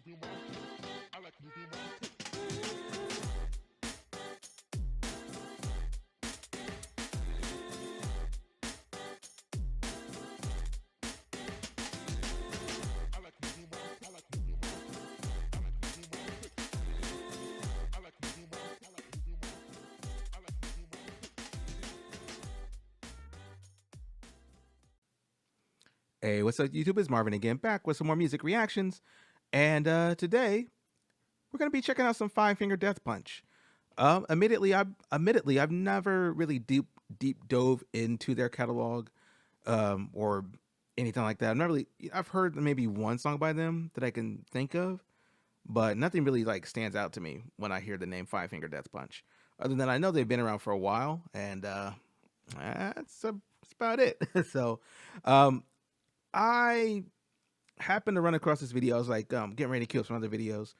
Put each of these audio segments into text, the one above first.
Hey, what's up, YouTube? It's Marvin again, back with some more music reactions. And today, we're going to be checking out some Five Finger Death Punch. Admittedly, I've never really deep dove into their catalog or anything like that. I've heard maybe one song by them that I can think of, but nothing really like stands out to me when I hear the name Five Finger Death Punch. Other than I know they've been around for a while, and that's about it. So, I happened to run across this video. I was like, getting ready to queue up some other videos.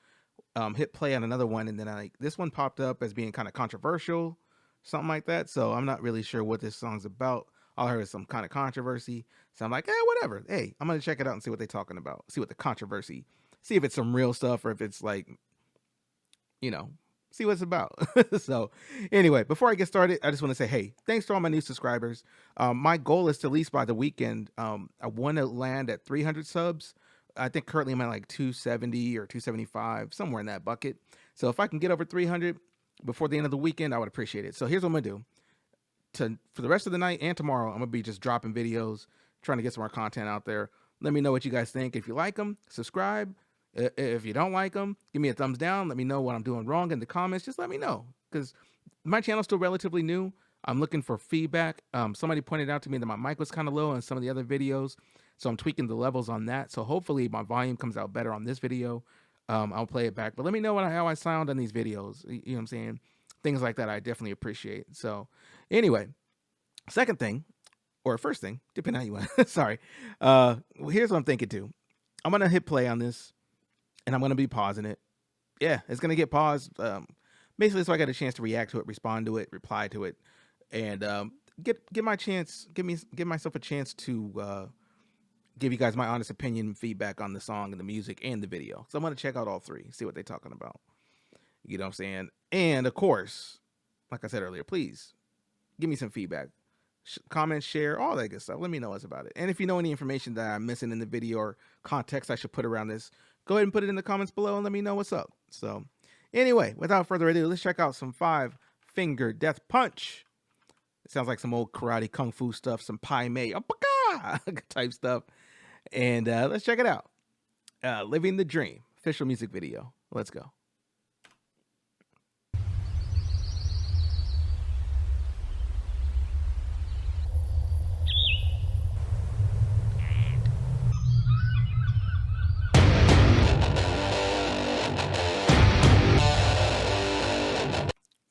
Hit play on another one, and then this one popped up as being kind of controversial, something like that. So I'm not really sure what this song's about. All I heard is some kind of controversy. So I'm like, whatever. Hey, I'm gonna check it out and see what they're talking about. See what the controversy. See if it's some real stuff or if it's like, see what it's about. So anyway, before I get started, I just want to say, hey, thanks to all my new subscribers. My goal is to, at least by the weekend, I want to land at 300 subs. I think currently I'm at like 270 or 275, somewhere in that bucket. So if I can get over 300 before the end of the weekend, I would appreciate it. So here's what I'm going to do. For the rest of the night and tomorrow, I'm going to be just dropping videos, trying to get some more content out there. Let me know what you guys think. If you like them, subscribe. If you don't like them, give me a thumbs down. Let me know what I'm doing wrong in the comments. Just let me know, because my channel's still relatively new. I'm looking for feedback. Somebody pointed out to me that my mic was kind of low on some of the other videos, so I'm tweaking the levels on that. So hopefully my volume comes out better on this video. I'll play it back, but let me know how I sound on these videos. You know what I'm saying? Things like that I definitely appreciate. So anyway, second thing, or first thing, depending on how you want. Sorry. Here's what I'm thinking too. I'm going to hit play on this, and I'm going to be pausing it. Yeah, it's going to get paused. Basically, so I got a chance to react to it, respond to it, reply to it, and give myself a chance to give you guys my honest opinion and feedback on the song and the music and the video. So I'm going to check out all three, see what they're talking about. You know what I'm saying? And of course, like I said earlier, please give me some feedback. Comment, share, all that good stuff. Let me know what's about it. And if you know any information that I'm missing in the video or context I should put around this, go ahead and put it in the comments below and let me know what's up. So anyway, without further ado, let's check out some Five Finger Death Punch. It sounds like some old karate kung fu stuff, some Pai Mei type stuff. And let's check it out. Living the Dream, official music video. Let's go.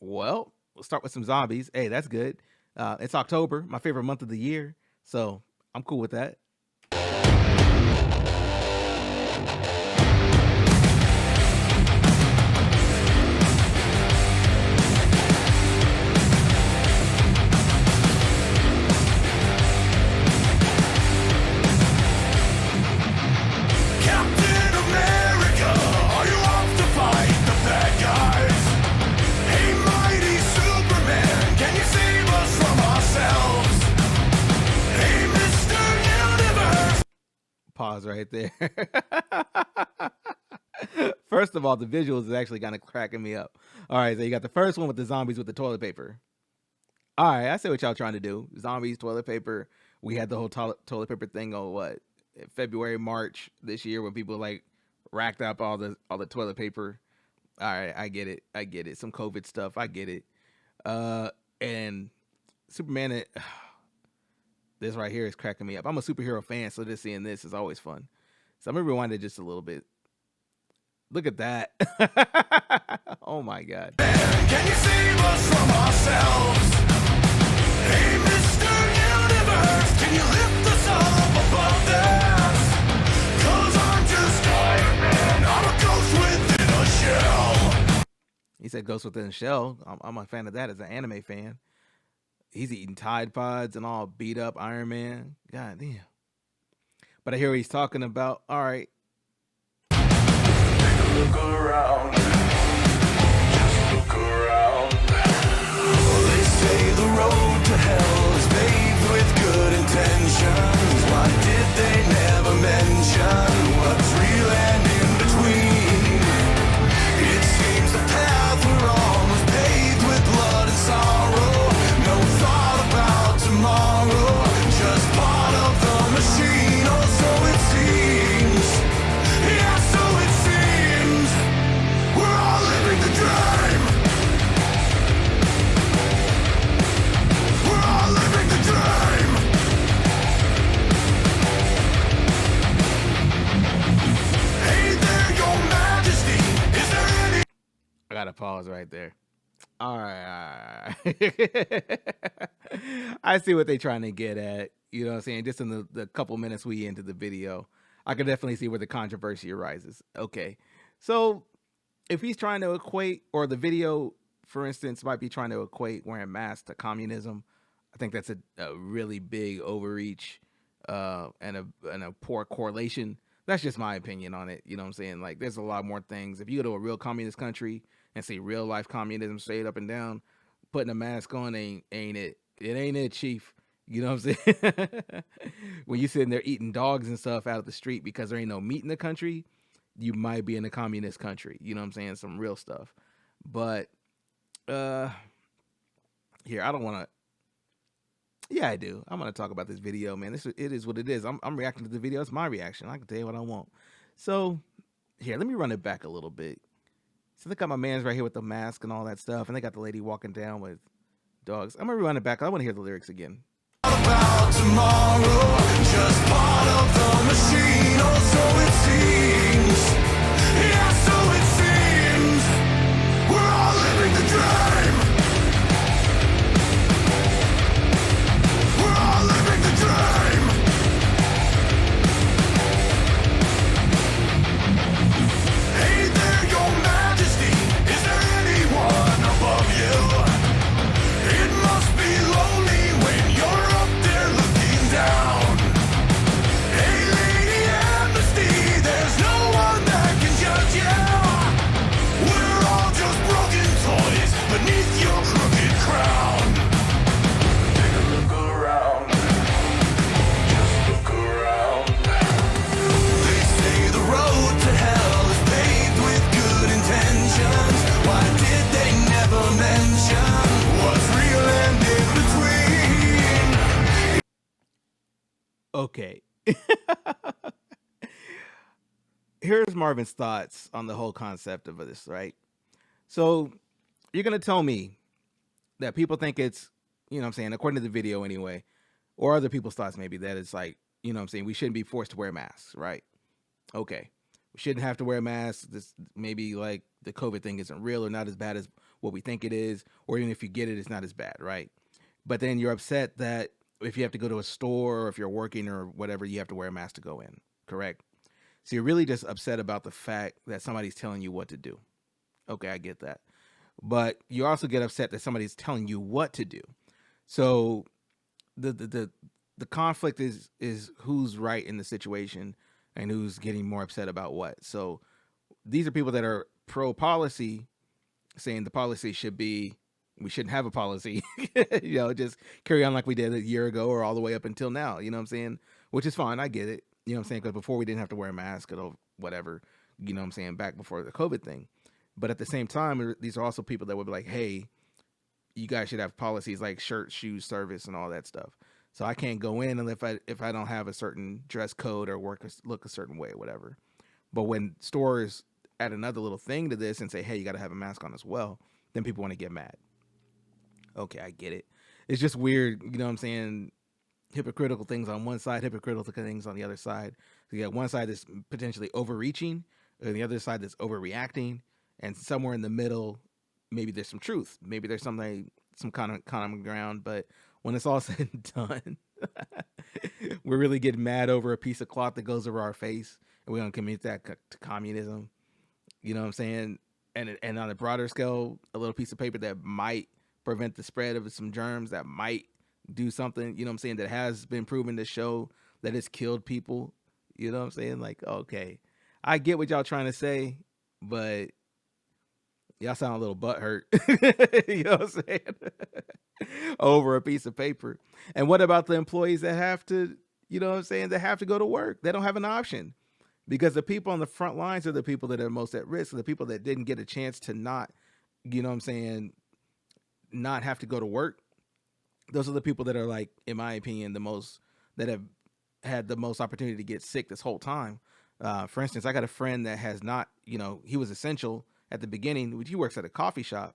Well, we'll start with some zombies. Hey, that's good. It's October, my favorite month of the year, so I'm cool with that. Pause right there. First of all, the visuals is actually kind of cracking me up. All right, so you got the first one with the zombies with the toilet paper. All right, I see what y'all trying to do. Zombies, toilet paper. We had the whole toilet paper thing on what, February, March this year, when people like racked up all the toilet paper. All right, I get it. Some COVID stuff, I get it. And Superman. This right here is cracking me up. I'm a superhero fan, so just seeing this is always fun. So I'm going to rewind it just a little bit. Look at that. Oh, my God. Can you save us from ourselves? Hey, Mr. Universe, can you lift us up above this? 'Cause I'm just Iron Man. I'm a ghost within a shell. He said ghost within a shell. I'm a fan of that as an anime fan. He's eating Tide Pods and all beat up Iron Man. God damn. But I hear what he's talking about. All right. look around. Just look around. They say the road to hell is paved with good intentions. Why did they never mention what's real and in between? It seems the path we're on was paved with blood and sorrow. No thought about tomorrow, just part of the machine. Oh, so it seems. Yeah, so it seems. We're all living the dream. We're all living the dream. Hey there, your majesty. Is there any... I gotta pause right there. All right. I see what they're trying to get at. You know what I'm saying? Just in the couple minutes we into the video, I can definitely see where the controversy arises. Okay. So if he's trying to equate, or the video, for instance, might be trying to equate wearing masks to communism, I think that's a really big overreach and a poor correlation. That's just my opinion on it. You know what I'm saying? Like, there's a lot more things. If you go to a real communist country and see real life communism straight up and down, putting a mask on ain't it. It ain't it, chief. You know what I'm saying? When you sitting there eating dogs and stuff out of the street because there ain't no meat in the country, you might be in a communist country. You know what I'm saying? Some real stuff. But here, I don't want to. Yeah, I do. I'm gonna talk about this video, man. It is what it is. I'm reacting to the video. It's my reaction. I can tell you what I want. So here, let me run it back a little bit. So they got my man's right here with the mask and all that stuff, and they got the lady walking down with dogs. I'm gonna run it back. I want to hear the lyrics again. About tomorrow, just part of the machine. Oh, so it seems. Yeah, so it seems. We're all living the dream. We're all living the dream. Hey there, your majesty. Is there anyone above you? It must be lonely when you're up there looking down. Hey, Lady Amnesty, there's no one that can judge you. We're all just broken toys beneath your crooked crown. Take a look around. Just look around. They say the road to hell is paved with good intentions. Why did they never mention what's real and in between? Okay. Here's Marvin's thoughts on the whole concept of this, right? So you're gonna tell me that people think it's, you know what I'm saying, according to the video anyway, or other people's thoughts maybe, that it's like, you know what I'm saying, we shouldn't be forced to wear masks, right? Okay. We shouldn't have to wear masks. This maybe like the COVID thing isn't real or not as bad as what we think it is, or even if you get it, it's not as bad, right? But then you're upset that if you have to go to a store or if you're working or whatever, you have to wear a mask to go in, correct? So you're really just upset about the fact that somebody's telling you what to do. Okay, I get that. But you also get upset that somebody's telling you what to do. So the conflict is who's right in the situation and who's getting more upset about what. So these are people that are pro policy, saying the policy should be, we shouldn't have a policy, you know, just carry on like we did a year ago or all the way up until now, you know what I'm saying? Which is fine, I get it, you know what I'm saying? Because before we didn't have to wear a mask or whatever, you know what I'm saying, back before the COVID thing. But at the same time, these are also people that would be like, hey, you guys should have policies like shirt, shoes, service, and all that stuff. So I can't go in if I don't have a certain dress code or look a certain way or whatever. But when stores add another little thing to this and say, hey, you got to have a mask on as well, then people want to get mad. Okay, I get it. It's just weird, you know what I'm saying? Hypocritical things on one side, hypocritical things on the other side. So you got one side that's potentially overreaching, and the other side that's overreacting, and somewhere in the middle, maybe there's some truth. Maybe there's some kind of common ground. But when it's all said and done, we're really getting mad over a piece of cloth that goes over our face, and we're gonna commit that to communism. You know what I'm saying? And on a broader scale, a little piece of paper that might prevent the spread of some germs, that might do something, you know what I'm saying, that has been proven to show that it's killed people. You know what I'm saying? Like, okay, I get what y'all trying to say, but y'all sound a little butthurt. You know what I'm saying? Over a piece of paper. And what about the employees that have to, you know what I'm saying, that have to go to work? They don't have an option because the people on the front lines are the people that are most at risk, the people that didn't get a chance to not, you know what I'm saying, not have to go to work. Those are the people that are, like, in my opinion, the most, that have had the most opportunity to get sick this whole time. For instance, I got a friend that has not, you know, he was essential at the beginning. He works at a coffee shop,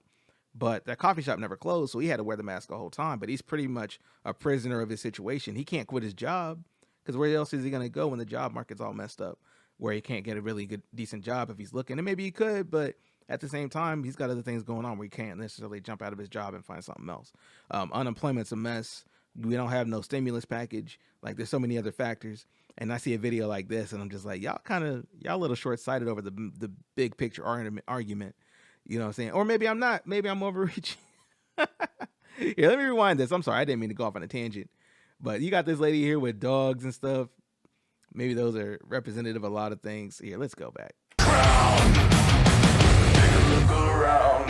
but that coffee shop never closed, so he had to wear the mask the whole time. But he's pretty much a prisoner of his situation. He can't quit his job because where else is he going to go when the job market's all messed up, where he can't get a really good, decent job if he's looking? And maybe he could, but at the same time, he's got other things going on where he can't necessarily jump out of his job and find something else. Unemployment's a mess. We don't have no stimulus package. Like, there's so many other factors. And I see a video like this, and I'm just like, y'all a little short sighted over the big picture argument. You know what I'm saying? Or maybe I'm not. Maybe I'm overreaching. Here, let me rewind this. I'm sorry, I didn't mean to go off on a tangent. But you got this lady here with dogs and stuff. Maybe those are representative of a lot of things. Here, let's go back. Look around,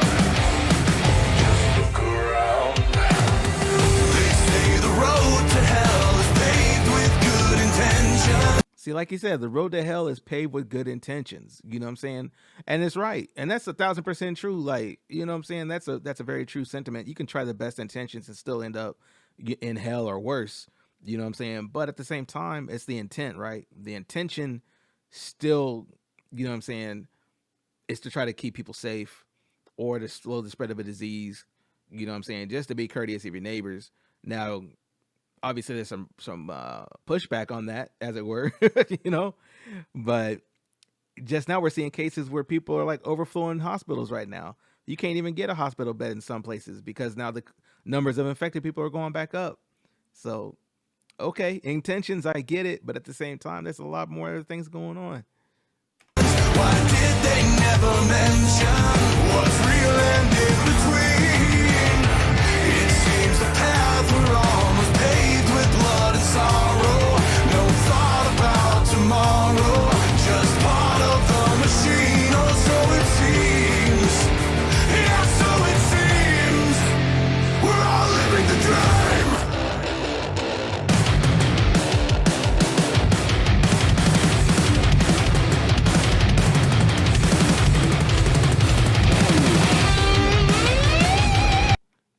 just look around. They say the road to hell is paved with good intentions. See, like you said, the road to hell is paved with good intentions. You know what I'm saying? And it's right. And that's 1,000% true. Like, you know what I'm saying? That's a very true sentiment. You can try the best intentions and still end up in hell or worse. You know what I'm saying? But at the same time, it's the intent, right? The intention still, you know what I'm saying, is to try to keep people safe or to slow the spread of a disease. You know what I'm saying? Just to be courteous of your neighbors. Now, obviously there's some pushback on that, as it were, you know, but just now we're seeing cases where people are like overflowing hospitals right now. You can't even get a hospital bed in some places because now the numbers of infected people are going back up. So, okay, intentions, I get it, but at the same time, there's a lot more other things going on. Why did they never mention what's real and in between? It seems the path we're on was paved with blood and sorrow. No thought about tomorrow, just part of the machine. Or so it seems. Yeah, so it seems. We're all living the dream.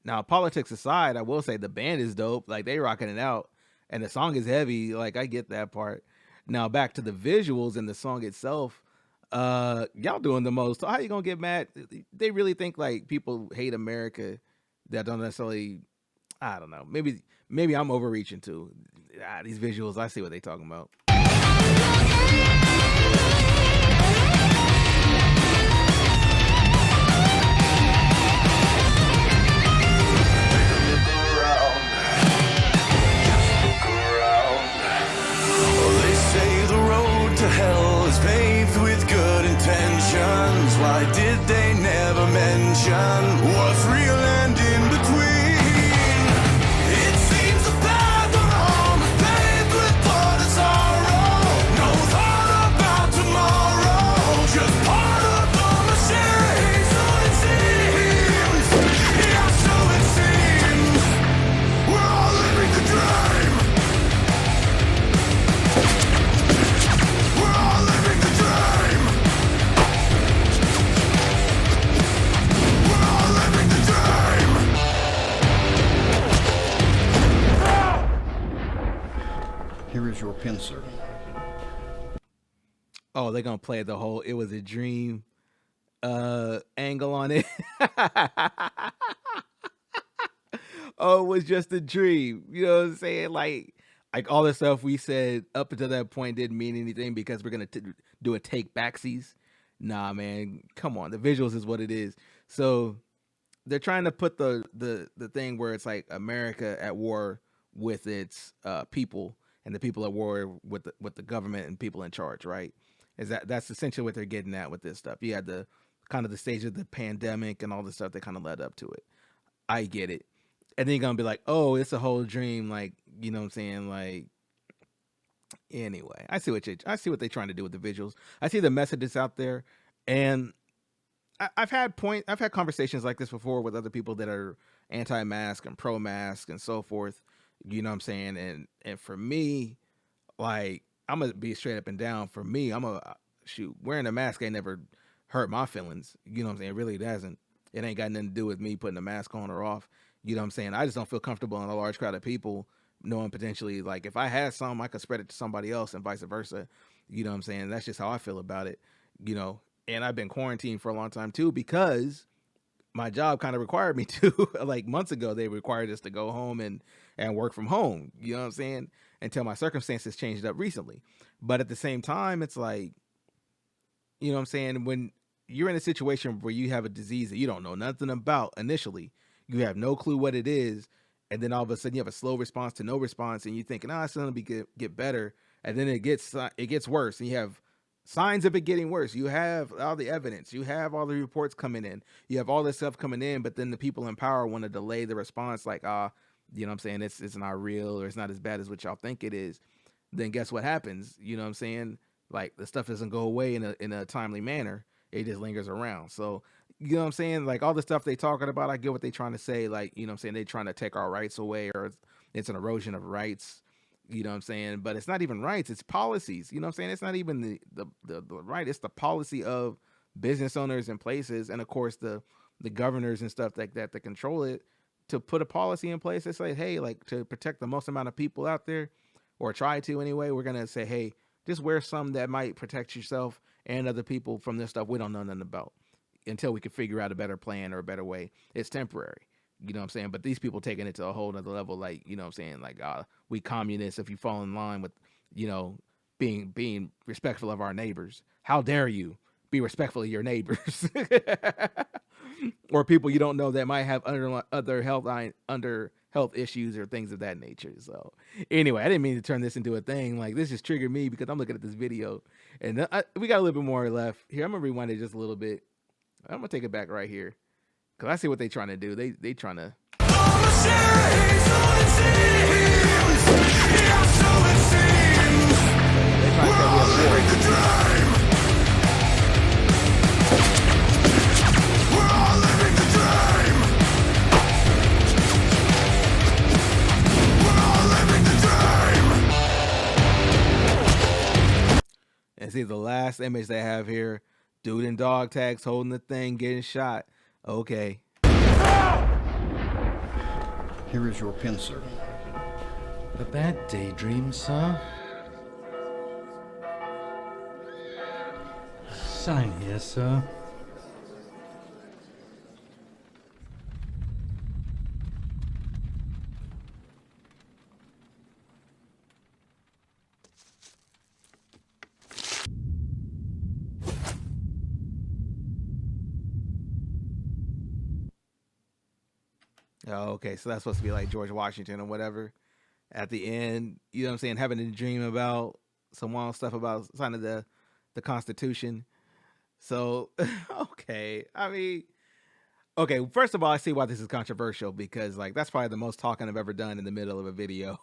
Now, politics aside, I will say the band is dope. Like, they rocking it out, and the song is heavy. Like, I get that part. Now, back to the visuals and the song itself. Y'all doing the most. So how you gonna get mad? They really think like people hate America that don't necessarily. I don't know. Maybe I'm overreaching too. These visuals, I see what they talking about. They say the road to hell is paved with good intentions. Why did they never mention what's real and in between? It seems the path we're on is paved with blood and sorrow. No thought about tomorrow, just part of the machine. So it seems, yeah, so it seems. We're all living the dream. We're all living the dream. We're all living the dream. Here is your pencil. Oh, they're gonna play the whole "It Was a Dream" angle on it. Oh, it was just a dream. You know what I'm saying? Like all the stuff we said up until that point didn't mean anything because we're gonna do a take backsies. Nah, man, come on. The visuals is what it is. So they're trying to put the thing where it's like America at war with its people, and the people at war with the government and people in charge, right? That's essentially what they're getting at with this stuff. You had the kind of the stage of the pandemic and all the stuff that kind of led up to it. I get it. And then you're gonna be like, oh, it's a whole dream, like, you know what I'm saying? Like, anyway, I see what they're trying to do with the visuals. I see the messages out there. And I've had conversations like this before with other people that are anti-mask and pro-mask and so forth. You know what I'm saying? And for me, like, I'm gonna be straight up and down. For me, I'm a shoot, wearing a mask ain't never hurt my feelings. You know what I'm saying? It really doesn't. It ain't got nothing to do with me putting a mask on or off. You know what I'm saying? I just don't feel comfortable in a large crowd of people knowing potentially, like, if I had some, I could spread it to somebody else and vice versa. You know what I'm saying? That's just how I feel about it. You know, and I've been quarantined for a long time too because my job kind of required me to. Like months ago, they required us to go home and work from home. You know what I'm saying? Until my circumstances changed up recently. But at the same time, it's like, you know what I'm saying? When you're in a situation where you have a disease that you don't know nothing about initially, you have no clue what it is, and then all of a sudden you have a slow response to no response, and you're thinking, it's gonna get better, and then it gets worse, and you have signs of it getting worse. You have all the evidence, you have all the reports coming in, you have all this stuff coming in, but then the people in power want to delay the response, like, you know what I'm saying, it's not real, or it's not as bad as what y'all think it is. Then guess what happens? You know what I'm saying? Like, the stuff doesn't go away in a timely manner. It just lingers around. So, you know what I'm saying? Like, all the stuff they talking about, I get what they trying to say. Like, you know what I'm saying? They trying to take our rights away, or it's an erosion of rights. You know what I'm saying? But it's not even rights, it's policies. You know what I'm saying? It's not even the right, it's the policy of business owners and places, and of course the governors and stuff like that control it, to put a policy in place that say, hey, like, to protect the most amount of people out there, or try to anyway, we're gonna say, hey, just wear some that might protect yourself and other people from this stuff we don't know nothing about, until we can figure out a better plan or a better way. It's temporary. You know what I'm saying? But these people taking it to a whole nother level, like, you know what I'm saying? Like, we communists, if you fall in line with, you know, being respectful of our neighbors. How dare you be respectful of your neighbors? Or people you don't know that might have other health issues or things of that nature. So anyway, I didn't mean to turn this into a thing. Like, this just triggered me because I'm looking at this video, and we got a little bit more left here. I'm gonna rewind it just a little bit. I'm gonna take it back right here because I see what they trying to do. They trying to. And see the last image they have here, dude in dog tags holding the thing, getting shot. Okay. Here is your pincer. A bad daydream, sir? Sign here, sir. Oh, okay, so that's supposed to be like George Washington or whatever. At the end, you know what I'm saying, having a dream about some wild stuff about signing the Constitution. So, okay, I mean, okay, first of all, I see why this is controversial, because, like, that's probably the most talking I've ever done in the middle of a video.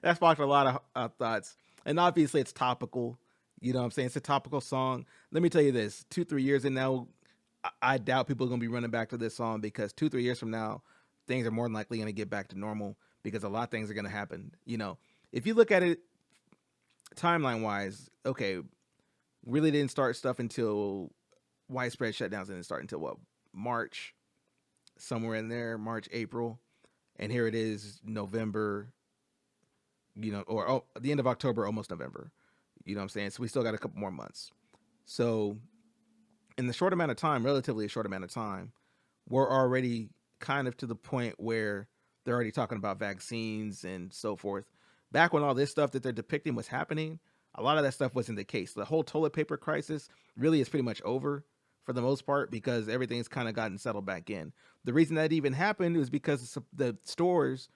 That sparked a lot of thoughts, and obviously it's topical. You know what I'm saying? It's a topical song. Let me tell you this: 2-3 years in now, I doubt people are going to be running back to this song, because 2-3 years from now, things are more than likely going to get back to normal, because a lot of things are going to happen. You know, if you look at it timeline wise, okay, really didn't start stuff until widespread shutdowns didn't start until what, March, somewhere in there, March, April, and here it is November, you know, or the end of October, almost November. You know what I'm saying? So we still got a couple more months. So in the short amount of time, relatively a short amount of time, we're already kind of to the point where they're already talking about vaccines and so forth. Back when all this stuff that they're depicting was happening, a lot of that stuff wasn't the case. The whole toilet paper crisis really is pretty much over for the most part, because everything's kind of gotten settled back in. The reason that even happened was because the stores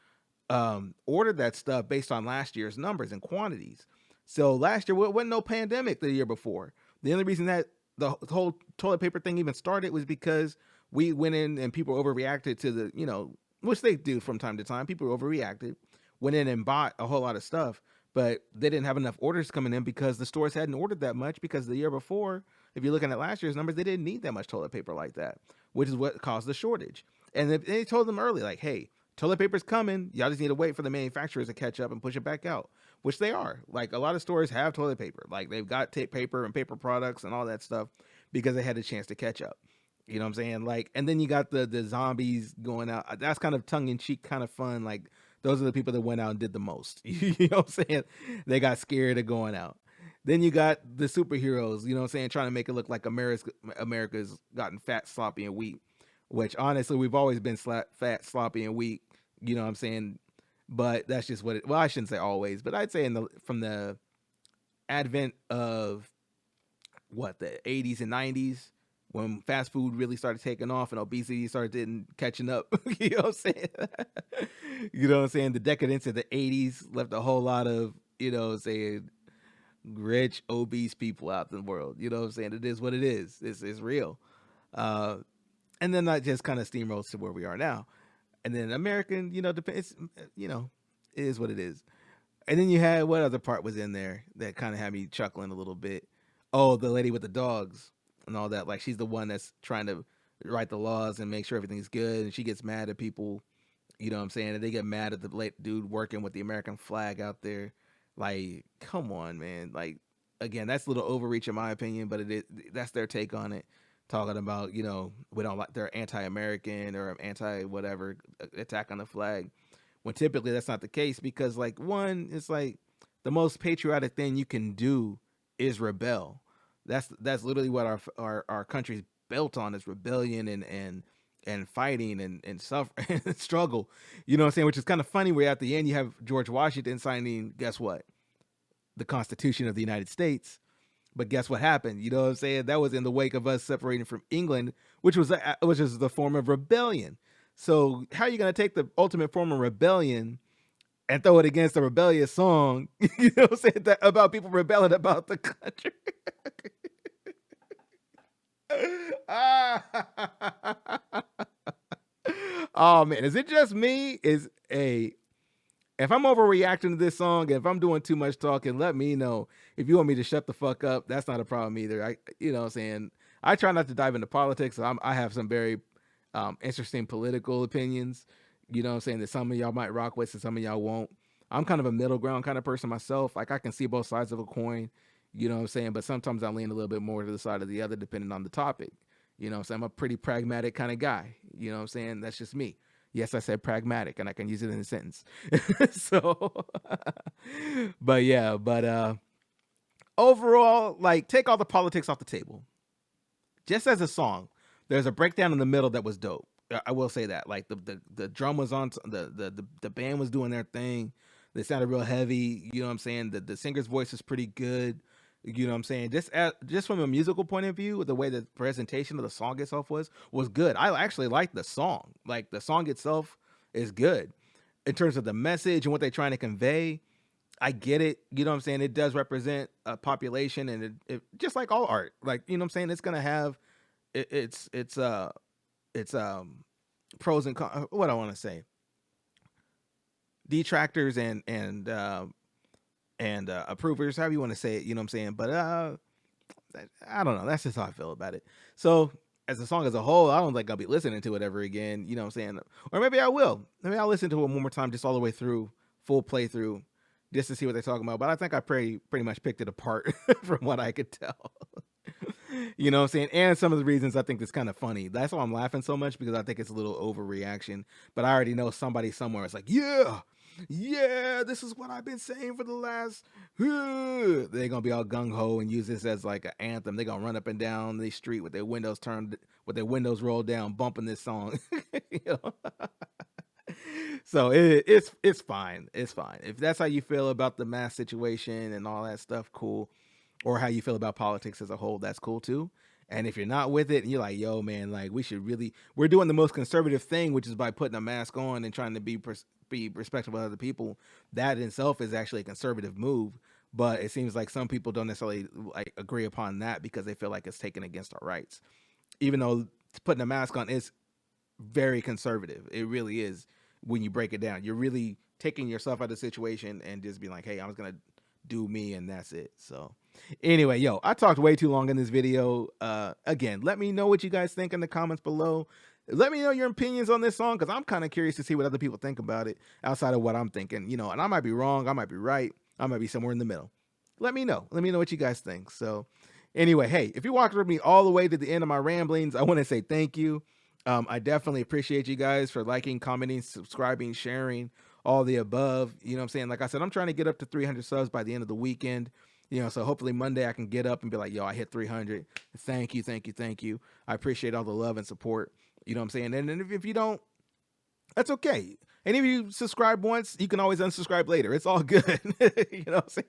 ordered that stuff based on last year's numbers and quantities. So last year wasn't no pandemic the year before. The only reason that the whole toilet paper thing even started was because we went in and people overreacted to the, you know, which they do from time to time. People overreacted, went in and bought a whole lot of stuff. but they didn't have enough orders coming in because the stores hadn't ordered that much, because the year before, if you're looking at last year's numbers, they didn't need that much toilet paper like that, which is what caused the shortage. And they told them early, like, hey, toilet paper's coming. Y'all just need to wait for the manufacturers to catch up and push it back out, which they are. Like, a lot of stores have toilet paper. Like, they've got tape paper and paper products and all that stuff because they had a chance to catch up. You know what I'm saying? Like, and then you got the zombies going out. That's kind of tongue in cheek, kind of fun. Like, those are the people that went out and did the most. You know what I'm saying? They got scared of going out. Then you got the superheroes, you know what I'm saying, trying to make it look like America's gotten fat, sloppy, and weak, which honestly, we've always been fat, sloppy, and weak, you know what I'm saying? But that's just what well, I shouldn't say always, but I'd say from the advent of the 80s and 90s, when fast food really started taking off and obesity started catching up. You know what I'm saying? You know what I'm saying? The decadence of the 80s left a whole lot of, you know, saying rich, obese people out in the world. You know what I'm saying? It is what it is. It's real. And then that just kind of steamrolls to where we are now. And then American, you know, depends, you know, it is what it is. And then you had, what other part was in there that kind of had me chuckling a little bit? Oh, the lady with the dogs and all that. Like, she's the one that's trying to write the laws and make sure everything's good. And she gets mad at people, you know what I'm saying? And they get mad at the late dude working with the American flag out there. Like, come on, man. Like, again, that's a little overreach in my opinion, but that's their take on it. Talking about, you know, we don't like, they're anti-American or anti-whatever attack on the flag. When typically that's not the case, because, like, one, it's like the most patriotic thing you can do is rebel. That's literally what our country's built on, is rebellion and fighting and suffer and struggle. You know what I'm saying? Which is kind of funny, where at the end you have George Washington signing, guess what? The Constitution of the United States. But guess what happened? You know what I'm saying? That was in the wake of us separating from England, which is the form of rebellion. So how are you going to take the ultimate form of rebellion and throw it against a rebellious song? You know what I'm saying? About people rebelling about the country. Oh man, is it just me? If I'm overreacting to this song, if I'm doing too much talking, let me know. If you want me to shut the fuck up, that's not a problem either. You know what I'm saying? I try not to dive into politics. I have some very interesting political opinions, you know what I'm saying, that some of y'all might rock with and some of y'all won't. I'm kind of a middle ground kind of person myself. Like, I can see both sides of a coin, you know what I'm saying? But sometimes I lean a little bit more to the side of the other, depending on the topic. You know what I'm saying? I'm a pretty pragmatic kind of guy. You know what I'm saying? That's just me. Yes, I said pragmatic, and I can use it in a sentence. So, but overall, like, take all the politics off the table. Just as a song, there's a breakdown in the middle that was dope. I will say that. Like, the drum was on, the band was doing their thing. They sounded real heavy. You know what I'm saying? The singer's voice is pretty good. You know what I'm saying? Just from a musical point of view, the way the presentation of the song itself was good. I actually like the song. Like, the song itself is good. In terms of the message and what they're trying to convey, I get it. You know what I'm saying? It does represent a population, and it just like all art. Like, you know what I'm saying? It's gonna have it's pros and cons. What I want to say, detractors and approvers, however you want to say it, you know what I'm saying? But I don't know. That's just how I feel about it. So, as a song as a whole, I don't think I'll be listening to it ever again, you know what I'm saying? Or maybe I will. Maybe I'll listen to it one more time, just all the way through, full playthrough, just to see what they're talking about. But I think I pretty much picked it apart from what I could tell. You know what I'm saying? And some of the reasons I think it's kind of funny. That's why I'm laughing so much, because I think it's a little overreaction. But I already know somebody somewhere is like, yeah, this is what I've been saying for the last. They're gonna be all gung ho and use this as like an anthem. They're gonna run up and down the street with their windows turned, with their windows rolled down, bumping this song. You know? So it's fine. It's fine. If that's how you feel about the mass situation and all that stuff, cool. Or how you feel about politics as a whole, that's cool too. And if you're not with it and you're like, yo, man, like, we're doing the most conservative thing, which is by putting a mask on and trying to be respectful of other people. That in itself is actually a conservative move. But it seems like some people don't necessarily like agree upon that, because they feel like it's taken against our rights. Even though putting a mask on is very conservative. It really is. When you break it down, you're really taking yourself out of the situation and just being like, hey, I'm just gonna do me and that's it. So anyway, yo, I talked way too long in this video. Again, let me know what you guys think in the comments below. Let me know your opinions on this song, because I'm kind of curious to see what other people think about it outside of what I'm thinking, you know, and I might be wrong, I might be right, I might be somewhere in the middle. Let me know what you guys think. So anyway, hey, if you walked with me all the way to the end of my ramblings, I want to say thank you. I definitely appreciate you guys for liking, commenting, subscribing, sharing, all the above. You know what I'm saying? Like I said, I'm trying to get up to 300 subs by the end of the weekend. You know, so hopefully Monday I can get up and be like, yo, I hit 300. Thank you, thank you, thank you. I appreciate all the love and support. You know what I'm saying? And if you don't, that's okay. And if you subscribe once, you can always unsubscribe later. It's all good. You know what I'm saying?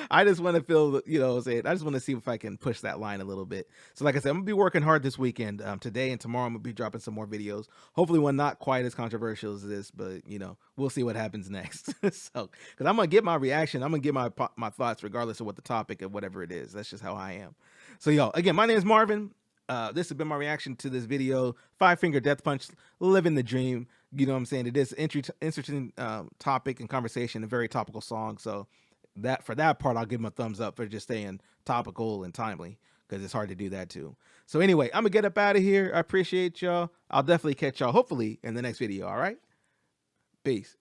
I just want to feel, you know what I'm saying? I just want to see if I can push that line a little bit. So like I said, I'm going to be working hard this weekend. Today and tomorrow, I'm going to be dropping some more videos. Hopefully one not quite as controversial as this, but, you know, we'll see what happens next. So, because I'm going to get my reaction. I'm going to get my thoughts regardless of what the topic of whatever it is. That's just how I am. So, yo, again, my name is Marvin. This has been my reaction to this video. 5 Finger Death Punch, living the dream. You know what I'm saying? It is an interesting topic and conversation, a very topical song. So for that part, I'll give him a thumbs up for just staying topical and timely, because it's hard to do that too. So anyway, I'm gonna get up out of here. I appreciate y'all. I'll definitely catch y'all hopefully in the next video. All right, peace.